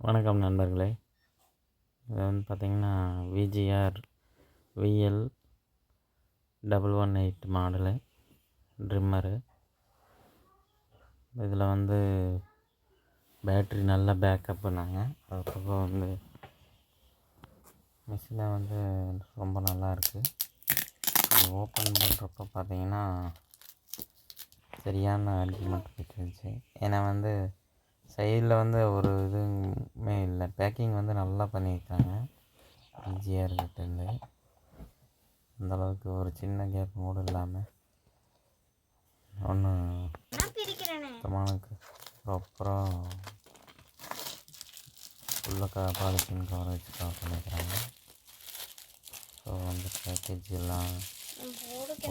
வணக்கம் நண்பர்களே. இது வந்து பார்த்திங்கன்னா விஜிஆர் விஎல் 118 மாடலு ட்ரிம்மரு. இதில் வந்து பேட்ரி நல்ல பேக்கப்புனாங்க. அதுக்கப்புறம் வந்து மிஷினை வந்து ரொம்ப நல்லாயிருக்கு. இது ஓப்பன் பண்ணுறப்ப பார்த்திங்கன்னா சரியான ஆர்கியூமெண்ட் போயிட்டுருந்துச்சு. ஏன்னா வந்து சைடில் வந்து ஒரு இதுவுமே இல்லை. பேக்கிங் வந்து நல்லா பண்ணியிருக்காங்க விஜிஆர் கிட்டேருந்து. அந்தளவுக்கு ஒரு சின்ன கேப் கூட இல்லாமல் ஒன்றும் சுத்தமான ப்ராப்பராக உள்ள பாலித்தீன் கவர் வச்சு கவர் பண்ணிக்கிறாங்க. ஸோ அந்த பேக்கேஜ் எல்லாம்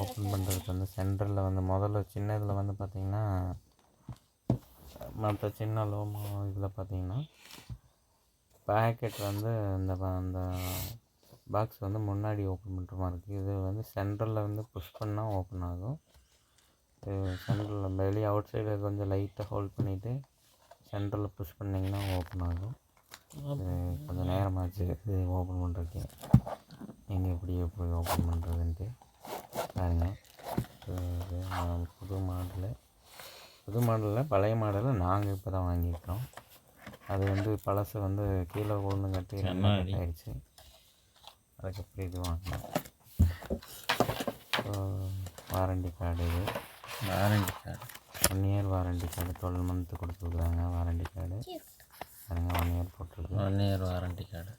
ஓப்பன் பண்ணுறதுக்கு வந்து சென்டரில் வந்து முதல்ல சின்ன இதில் வந்து பார்த்திங்கன்னா மற்ற சின்ன லோமோ இதில் பார்த்திங்கன்னா பேக்கெட் வந்து அந்த பாக்ஸ் வந்து முன்னாடி ஓப்பன் பண்ணுற மாதிரி இருக்குது. இது வந்து சென்டரில் வந்து புஷ் பண்ணால் ஓப்பன் ஆகும். சென்டரில் வெளியே அவுட் சைடு கொஞ்சம் லைட்டாக ஹோல்ட் பண்ணிவிட்டு சென்டரில் புஷ் பண்ணிங்கன்னா ஓப்பன் ஆகும். கொஞ்சம் நேரமாச்சு இது ஓப்பன் பண்ணுறதுக்கு. எங்கே எப்படி ஓப்பன் பண்ணுறதுன்ட்டு பாருங்க. புது மாடலில் பழைய மாடலில் நாங்கள் இப்போ தான் வாங்கியிருக்கோம். அது வந்து பழசு வந்து கீழே கொண்டு கட்டி ஆகிடுச்சு. அதுக்கப்புறம் இது வாங்கினோம். ஸோ வாரண்டி கார்டு, இது warranty card 1 year warranty card 12 month கொடுத்துருக்குறாங்க. வாரண்டி கார்டு பாருங்க, 1 இயர் போட்டிருக்கு. 1 year warranty card.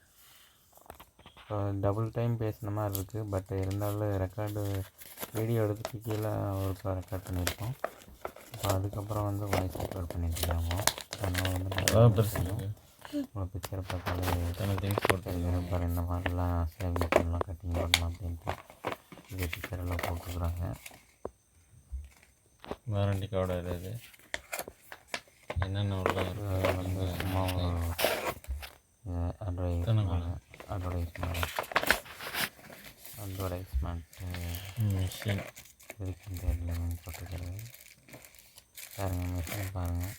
So double time பேசின மாதிரி இருக்குது. பட் இருந்தாலும் ரெக்கார்டு வீடியோ எடுத்துட்டு கீழே ஒரு ரெக்கார்ட் பண்ணியிருக்கோம். இப்போ அதுக்கப்புறம் வந்து வாய்ஸ் ரெக்கார்ட் பண்ணியிருக்காங்க. அதனால் வந்து உங்களை பிக்சரை பார்த்தாலே திங்ஸ் போட்டு இந்த மாதிரிலாம் சேவிங் பண்ணலாம், கட்டிங் பண்ணலாம் அப்படின்ட்டு இது பிக்சரெல்லாம் போட்டுருக்குறாங்க. வாரண்டி கார்டு இது என்னென்ன உள்ள வந்து சும்மா அட்வர்டைஸ்மெண்ட்டு மிஷின் இருக்குன்ற எல்லாமே போட்டுருக்கிறது. பாருங்கள், மிஷின் பாருங்கள்.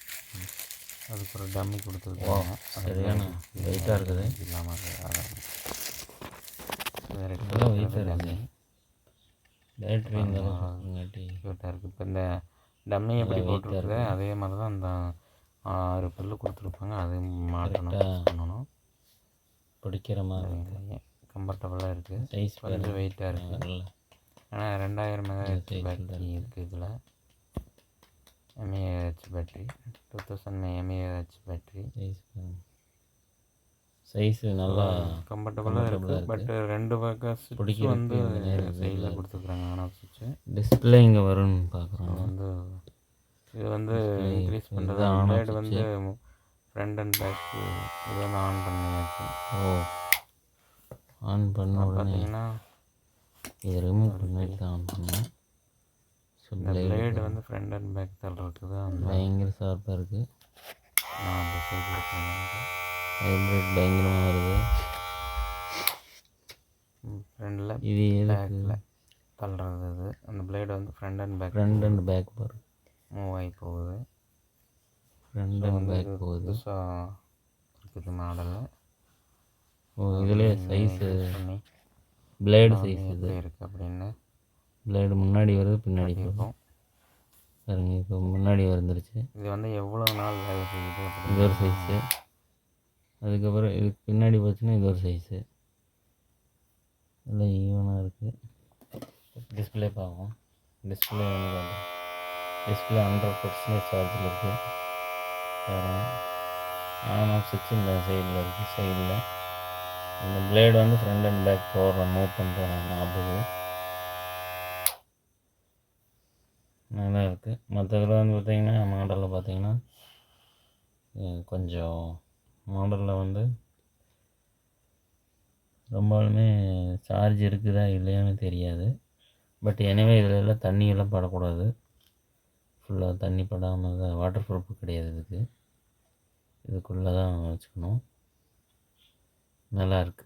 அதுக்கு ஒரு டம்மி கொடுத்துருக்காங்க. சரியான வெயிட்டாக இருக்குது. இல்லாமல் வேறு வெயிட்டாக இருக்குது. பேட்ரி க்யூட்டாக இருக்குது. இப்போ இந்த டம்மி எப்படி போட்டுருக்குது அதே மாதிரி தான் அந்த 6 பல்லு கொடுத்துருப்பாங்க. அதையும் மாட்டணும், பண்ணணும். பிடிக்கிற மாதிரி கம்ஃபர்டபுளாக இருக்குது. சைஸ் கொஞ்சம் வெயிட்டாக இருக்குது. ஆனால் 2000 mAh பேட்டரி இருக்குது. இதில் mAh battery 2000 mAh battery. Size நல்லா கம்ஃபர்டபுளாக இருக்குது. பட் 2 பக்கம் சுவிட்ச் வந்து சைடில் கொடுத்துருக்குறாங்க. ஆனால் சுவிட்சு டிஸ்பிளே இங்கே வரும்னு பார்க்குறோம். வந்து இது வந்து இன்க்ரீஸ் பண்ணுறது ஆண்ட்ராய்டு வந்து ஃப்ரண்ட் அண்ட் பேக் இது வந்து ஆன் பண்ணியாச்சு. ஆன் பண்ண பார்த்தீங்கன்னா இதை ரிமூவ் பண்ணிட்டு தான் ஆன் பண்ணேன். ஸோ பிளேடு வந்து ஃப்ரண்ட் அண்ட் பேக் தான் இருக்குது. அந்த பயங்கர ஷார்ப்பாக இருக்குது. நான் அந்த சைடில் ஹைப்ரிட் பயங்கரமாக வருது. ஃப்ரண்டில் இது பேக்கில் தள்ளுறது. இது அந்த பிளேடு வந்து ஃப்ரண்ட் அண்ட் பேக் வரும், மூவ் ஆகி போகுது. ஃப்ரண்ட் அண்ட் பேக் போகுது. புதுசாக இருக்குது மாடலில். இதுலேயே சைஸு பிளேடு சைஸ் இது இருக்குது அப்படின்னு பிளேடு முன்னாடி வருது, பின்னாடி போகும் பாருங்க. இப்போ முன்னாடி வந்துருச்சு. இது வந்து எவ்வளோ நாள் வேலை செய்யுது. இது ஒரு சைஸு. அதுக்கப்புறம் இதுக்கு பின்னாடி போச்சுன்னா இது ஒரு சைஸு. எல்லாம் ஈவனாக இருக்குது. டிஸ்பிளே பார்ப்போம். டிஸ்பிளே வந்து டிஸ்பிளே 100% சார்ஜில் இருக்குது. பாருங்க, ஆன் ஆஃப் சுவிட்ச் இந்த சைடில் இருக்குது. சைடில் இந்த பிளேடு வந்து ஃப்ரண்ட் அண்ட் பேக் போடுற மூவ் பண்ணுற நாபுது நல்லா இருக்குது. மற்றதில் வந்து பார்த்திங்கன்னா மாடலில் பார்த்திங்கன்னா கொஞ்சம் மாடலில் வந்து ரொம்பவுமே சார்ஜ் இருக்குதா இல்லையான்னு தெரியாது. பட் எனவே இதில் எல்லாம் தண்ணியெல்லாம் படக்கூடாது. ஃபுல்லாக தண்ணி படாமல் தான், வாட்டர் ப்ரூஃப் கிடையாது. இதுக்குள்ளே தான் வச்சுக்கணும். நல்லாயிருக்கு.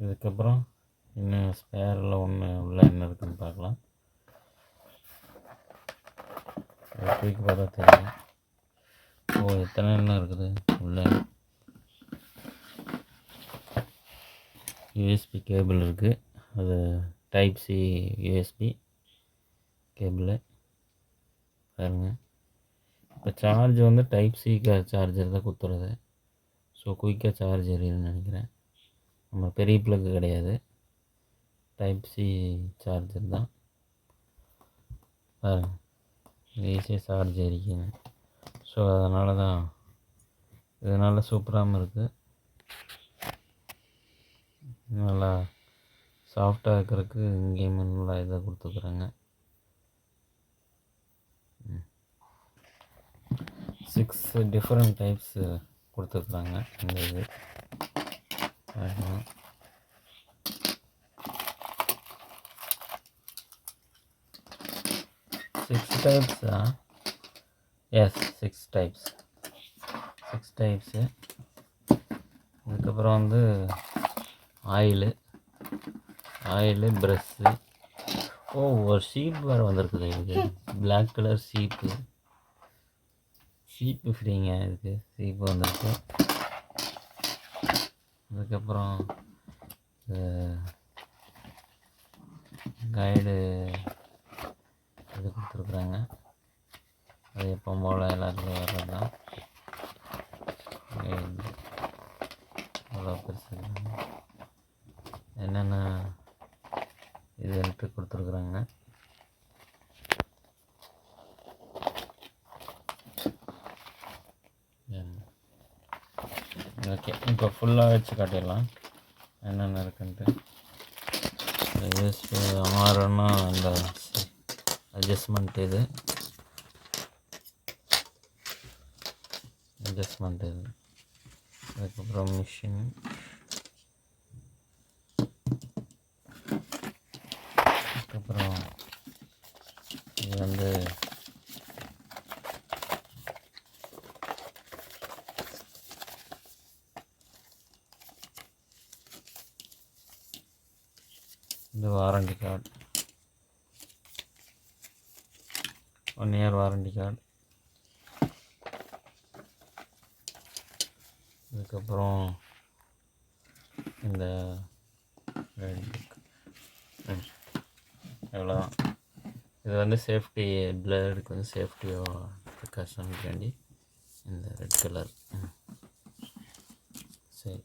இதுக்கப்புறம் இன்னும் ஸ்பேரில் ஒன்று உள்ள என்ன இருக்குதுன்னு பார்க்கலாம். தூக்கி பார்த்தா தெரியும். ஓ, எத்தனை எண்ணம் இருக்குது உள்ள. யூஎஸ்பி கேபிள் இருக்குது, அது டைப் சி யூஎஸ்பி கேபிள் பாருங்க. இப்போ சார்ஜ் வந்து டைப் சி சார்ஜர் தான் குத்துறது. ஸோ குயிக்காக சார்ஜ் எரியுதுன்னு நினைக்கிறேன். நம்ம பெரிய ப்ளக்கு கிடையாது, டைப் சி சார்ஜர் தான். பாருங்க, ஈஸியாக சார்ஜ் எரிக்குங்க. ஸோ இதனால் சூப்பராகவும் இருக்குது. நல்லா சாஃப்டாக இருக்கிறதுக்கு இங்கேயும் நல்லா இதாக கொடுத்துக்குறாங்க. 6 டிஃப்ரெண்ட் டைப்ஸ் கொடுத்துருக்குறாங்க இந்த இது. 6 டைப்ஸா? S, 6 types. அதுக்கப்புறம் வந்து ஆயிலு, ப்ரெஷ்ஷு. ஓ, ஒரு ஷீப் வேறு வந்திருக்குது. இது பிளாக் கலர் ஷீப்பு ஃப்ரீங்க. இதுக்கு ஷீப்பு வந்திருக்கு. அதுக்கப்புறம் கைடு இது கொடுத்துருக்குறாங்க. அது எப்போ போல் எல்லாத்துக்கும் வர்றது தான். அவ்வளோ பெருசு என்னென்ன இதுன்ட்டு கொடுத்துருக்குறாங்க. ஓகே, இப்போ ஃபுல்லாக வச்சு காட்டிடலாம் என்னென்ன இருக்குன்ட்டு. யூஎஸ்பி ஆறுன்னா இந்த அட்ஜஸ்ட்மெண்ட் இது. அதுக்கப்புறம் மிஷின், அதுக்கப்புறம் இது வந்து இந்த warranty card, 1 year warranty card. அதுக்கப்புறம் இந்த எவ்வளோதான். இது வந்து சேஃப்டி, பிளேடுக்கு வந்து சேஃப்டியோ ப்ரிகாஷனுக்கு வேண்டி இந்த ரெட் கலர். சரி,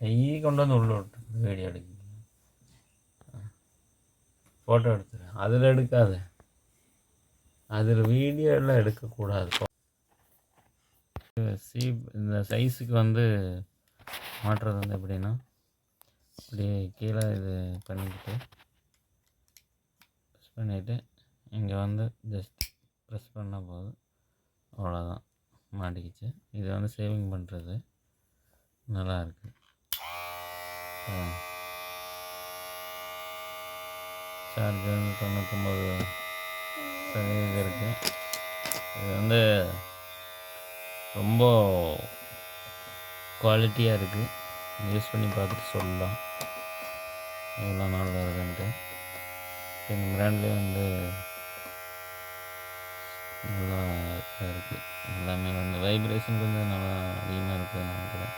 கை கொண்டு வந்து உள்ள விட்டு வீடியோ எடுக்க, ஃபோட்டோ எடுத்துறேன். அதில் எடுக்காது, அதில் வீடியோலாம் எடுக்கக்கூடாது. இந்த சைஸுக்கு வந்து மாட்டுறது வந்து எப்படின்னா, இப்படி கீழே இது பண்ணிக்கிட்டு ப்ரெஸ் பண்ணிவிட்டு இங்கே வந்து ஜஸ்ட் ப்ரெஸ் பண்ணால் போதும், அவ்வளோதான், மாட்டிக்கிச்சு. இது வந்து சேவிங் பண்ணுறது நல்லா இருக்குது. சார்ஜ் வந்து 99% இருக்குது. இது வந்து ரொம்ப குவாலிட்டியாக இருக்குது. யூஸ் பண்ணி பார்த்துட்டு சொல்லலாம் எவ்வளோ நாள் வருதுன்ட்டு. இந்த பிராண்ட்லேயே வந்து நல்லா இதாக இருக்குது. எல்லாமே வந்து வைப்ரேஷன் கொஞ்சம் நல்லா அதிகமாக இருக்குது நினைக்கிறேன்.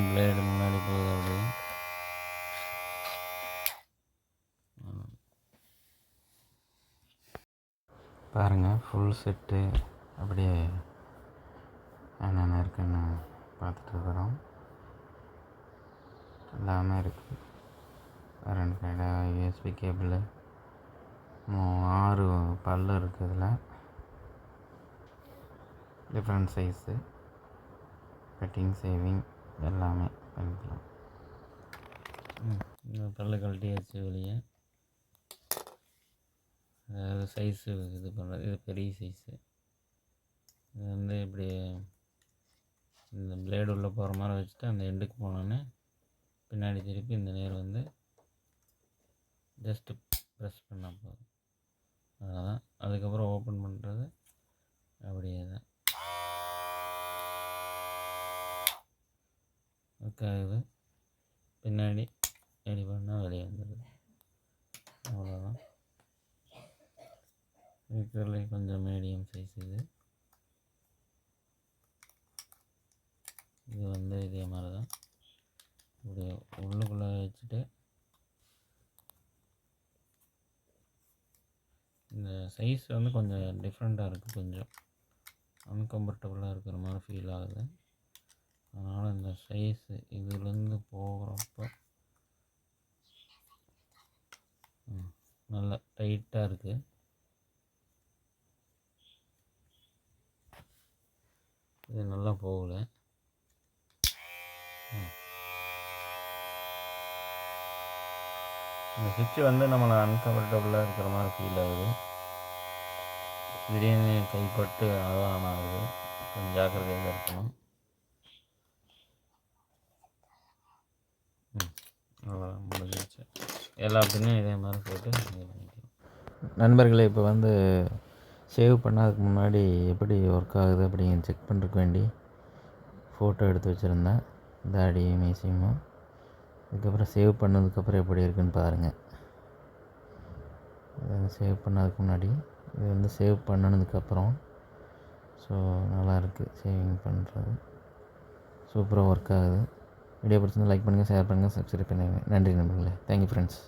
பிளேடு முன்னாடி போகுது அப்படியே. பாருங்கள், ஃபுல் செட்டு அப்படியே என்னென்ன இருக்குன்னு பார்த்துட்டு இருக்கிறோம். எல்லாமே இருக்குது. 2 கையில் யூஎஸ்பி கேபிள், 6 பல்லு இருக்குது. இதில் டிஃப்ரெண்ட் சைஸு, கட்டிங், சேவிங் எல்லாமே பண்ணிக்கலாம். பல்லு கழட்டியாச்சு வெளியே. அதாவது சைஸு இது பண்ணுறது, இது பெரிய சைஸு. இது வந்து இப்படி இந்த பிளேடு உள்ளே போகிற மாதிரி வச்சுட்டு அந்த எண்டுக்கு போனோன்னே பின்னாடி திருப்பி இந்த நேர் வந்து ஜஸ்ட்டு ப்ரெஸ் பண்ணால் போதும், அவ்வளோதான். அதுக்கப்புறம் ஓப்பன் பண்ணுறது அப்படியே தான். ஒர்க் ஆகுது. பின்னாடி ரெடி பண்ணால் வெளியே வந்துடுது. அவ்வளோதான். இருக்கிறதுலே கொஞ்சம் மீடியம் சைஸ் இது. இது வந்து இதே மாதிரி தான் இப்படி உள்ளுக்குள்ளே வச்சுட்டு இந்த சைஸ் வந்து கொஞ்சம் டிஃப்ரெண்ட்டாக இருக்குது. கொஞ்சம் அன்கம்ஃபர்டபுளாக இருக்கிற மாதிரி ஃபீல் ஆகுது. அதனால் இந்த சைஸு இதுலேருந்து போகிறப்ப நல்லா டைட்டாக இருக்குது. இது நல்லா போகலை. இந்த சுவிட்சு வந்து நம்மளை அன்கம்ஃபர்டபுளாக இருக்கிற மாதிரி ஃபீல் ஆகுது. திடீர்னு கைப்பட்டு அதான் ஆகுது. கொஞ்சம் ஜாக்கிரதையாக இருக்கணும். அவ்வளோதான், முடிஞ்சிருச்சு. எல்லா பின்னும் இதே மாதிரி போட்டு நண்பர்களே, இப்போ வந்து சேவ் பண்ணாதுக்கு முன்னாடி எப்படி ஒர்க் ஆகுது அப்படிங்க செக் பண்ணுறதுக்கு வேண்டி ஃபோட்டோ எடுத்து வச்சுருந்தேன். தாடி மீசியமும். அதுக்கப்புறம் சேவ் பண்ணதுக்கப்புறம் எப்படி இருக்குன்னு பாருங்கள். இது வந்து சேவ் பண்ணதுக்கு முன்னாடி, இது வந்து சேவ் பண்ணினதுக்கப்புறம். ஸோ நல்லாயிருக்கு. சேவிங் பண்ணுறது சூப்பராக ஒர்க் ஆகுது. வீடியோ பிடிச்சிருந்தா லைக் பண்ணுங்கள், ஷேர் பண்ணுங்கள், சப்ஸ்கிரைப் பண்ணுங்கள். நன்றி நண்பர்களே. Thank you friends.